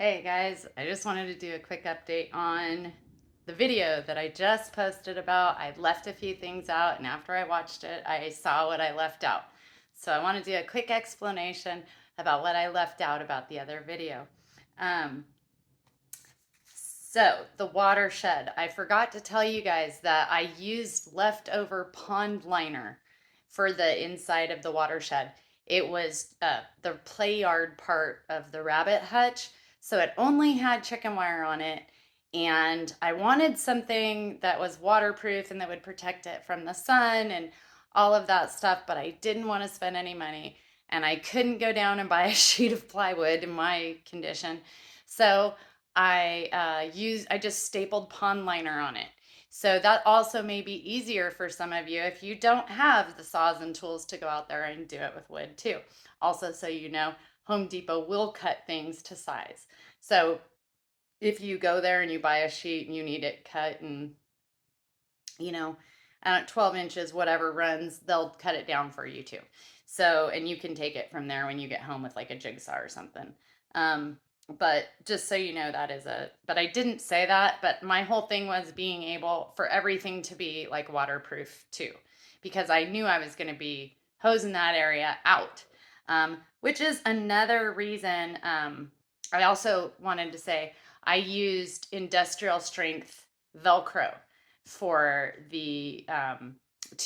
Hey guys, I just wanted to do a quick update on the video that I just posted about. I left a few things out, and after I watched it, I saw what I left out. So I want to do a quick explanation about what I left out about the other video. Um, so the watershed, I forgot to tell you guys that I used leftover pond liner for the inside of the watershed. It was the play yard part of the rabbit hutch, so it only had chicken wire on it. And I wanted something that was waterproof and that would protect it from the sun and all of that stuff, but I didn't want to spend any money. And I couldn't go down and buy a sheet of plywood in my condition. So I just stapled pond liner on it. So that also may be easier for some of you if you don't have the saws and tools to go out there and do it with wood too. Also, so you know, Home Depot will cut things to size. So if you go there and you buy a sheet and you need it cut and, you know, 12 inches, whatever runs, they'll cut it down for you too. So, and you can take it from there when you get home with like a jigsaw or something. Um, but just so you know, but I didn't say that, but my whole thing was being able for everything to be like waterproof too, because I knew I was going to be hosing that area out. Which is another reason. I also wanted to say I used industrial strength Velcro for the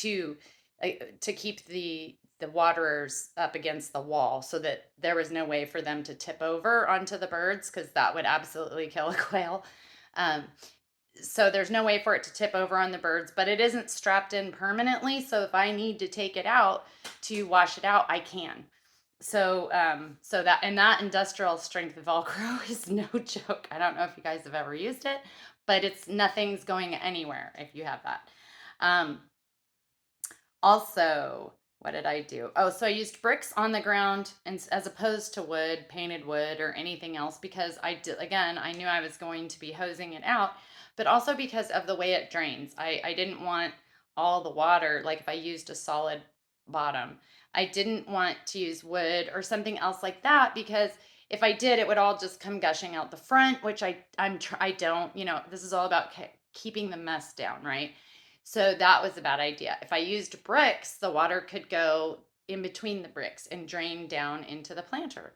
to keep the waterers up against the wall so that there was no way for them to tip over onto the birds, because that would absolutely kill a quail. Um, so there's no way for it to tip over on the birds, but it isn't strapped in permanently. So if I need to take it out to wash it out, I can. So that industrial strength Velcro is no joke. I don't know if you guys have ever used it, but nothing's going anywhere if you have that. Um, Also, what did I do? Oh, so I used bricks on the ground and as opposed to wood, painted wood or anything else, because I knew I was going to be hosing it out, but also because of the way it drains. I didn't want all the water, like if I used a solid bottom, I didn't want to use wood or something else like that, because if I did, it would all just come gushing out the front, which I don't, this is all about keeping the mess down, right? So that was a bad idea. If I used bricks, the water could go in between the bricks and drain down into the planter.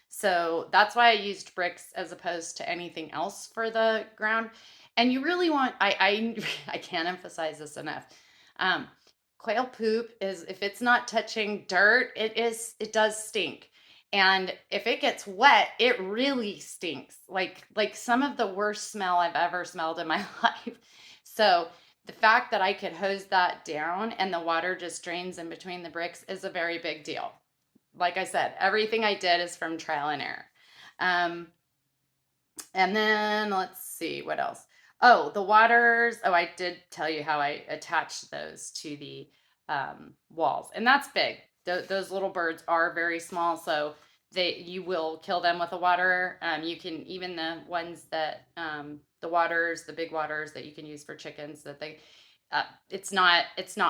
So that's why I used bricks as opposed to anything else for the ground. And you really want, I can't emphasize this enough. Um, Quail poop is, if it's not touching dirt, it does stink. And if it gets wet, it really stinks. Like some of the worst smell I've ever smelled in my life. So the fact that I could hose that down and the water just drains in between the bricks is a very big deal. Like I said, everything I did is from trial and error. Um, and then let's see what else. Oh, the waters. Oh, I did tell you how I attached those to the walls, and that's big. Those little birds are very small, so you will kill them with a water. You can even the ones that the big waters that you can use for chickens that they. It's not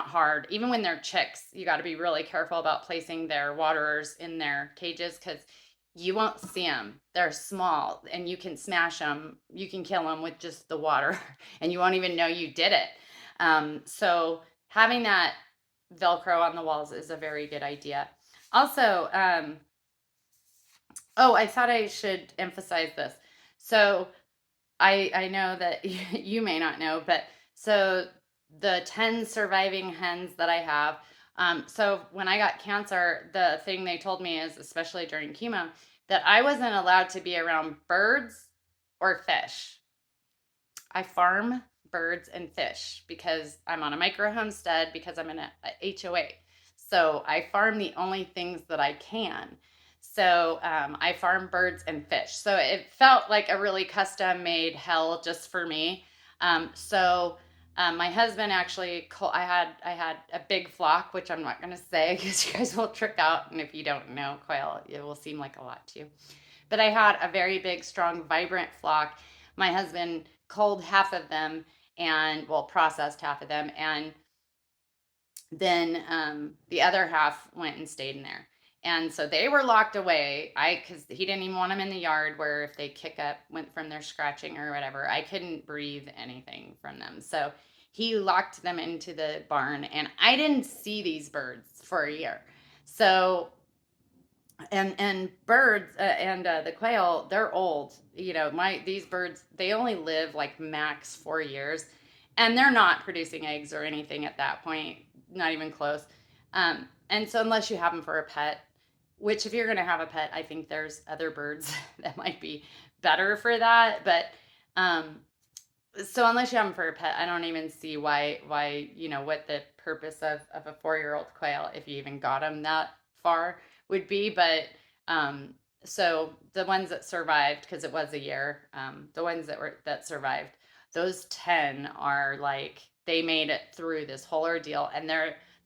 hard. Even when they're chicks, you got to be really careful about placing their waterers in their cages, because you won't see them. They're small and you can smash them. You can kill them with just the water and you won't even know you did it. So having that Velcro on the walls is a very good idea. Also, oh, I thought I should emphasize this. So I know that you may not know, but so the 10 surviving hens that I have, so when I got cancer, the thing they told me is, especially during chemo, that I wasn't allowed to be around birds or fish. I farm birds and fish because I'm on a micro homestead, because I'm in a HOA. So I farm the only things that I can. So I farm birds and fish. So it felt like a really custom made hell just for me. My husband actually, I had a big flock, which I'm not going to say because you guys will trick out. And if you don't know quail, it will seem like a lot to you. But I had a very big, strong, vibrant flock. My husband culled half of them and, well, processed half of them. And then the other half went and stayed in there. And so they were locked away. Because he didn't even want them in the yard where if they kick up, went from their scratching or whatever, I couldn't breathe anything from them. So he locked them into the barn, and I didn't see these birds for a year. So and birds and the quail, they're old. My these birds, they only live like max 4 years, and they're not producing eggs or anything at that point, not even close. And so unless you have them for a pet, which if you're going to have a pet, I think there's other birds that might be better for that. But um, so unless you have them for a pet, I don't even see why what the purpose of a 4-year-old quail, if you even got them that far, would be. But um, so the ones that survived, because it was a year, the ones that survived, those 10 are like they made it through this whole ordeal, and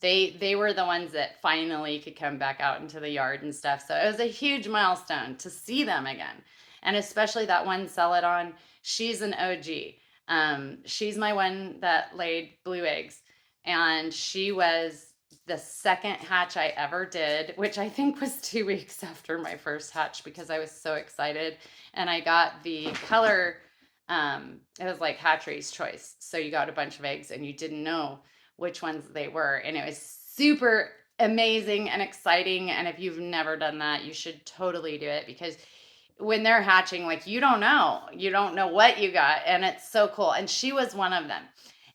they were the ones that finally could come back out into the yard and stuff. So it was a huge milestone to see them again, and especially that one celadon. She's an OG. She's my one that laid blue eggs, and she was the second hatch I ever did, which I think was 2 weeks after my first hatch because I was so excited. And I got the color, it was like hatchery's choice. So you got a bunch of eggs and you didn't know which ones they were. And it was super amazing and exciting. And if you've never done that, you should totally do it because when they're hatching, like you don't know what you got, and it's so cool. And she was one of them,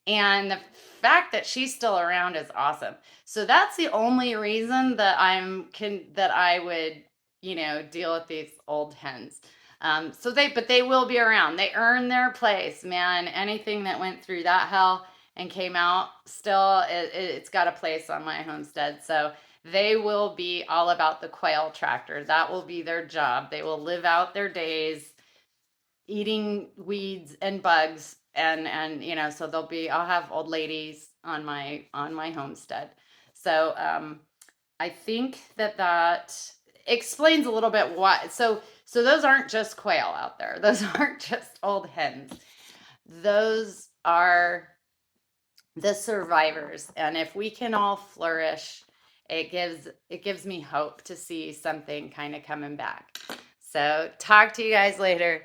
and the fact that she's still around is awesome. So that's the only reason that I would deal with these old hens. But they will be around. They earn their place, man. Anything that went through that hell and came out still, it's got a place on my homestead. So they will be all about the quail tractor. That will be their job. They will live out their days eating weeds and bugs, and so I'll have old ladies on my homestead. So I think that explains a little bit why. So those aren't just quail out there. Those aren't just old hens. Those are the survivors, and if we can all flourish, it gives me hope to see something kind of coming back. So talk to you guys later.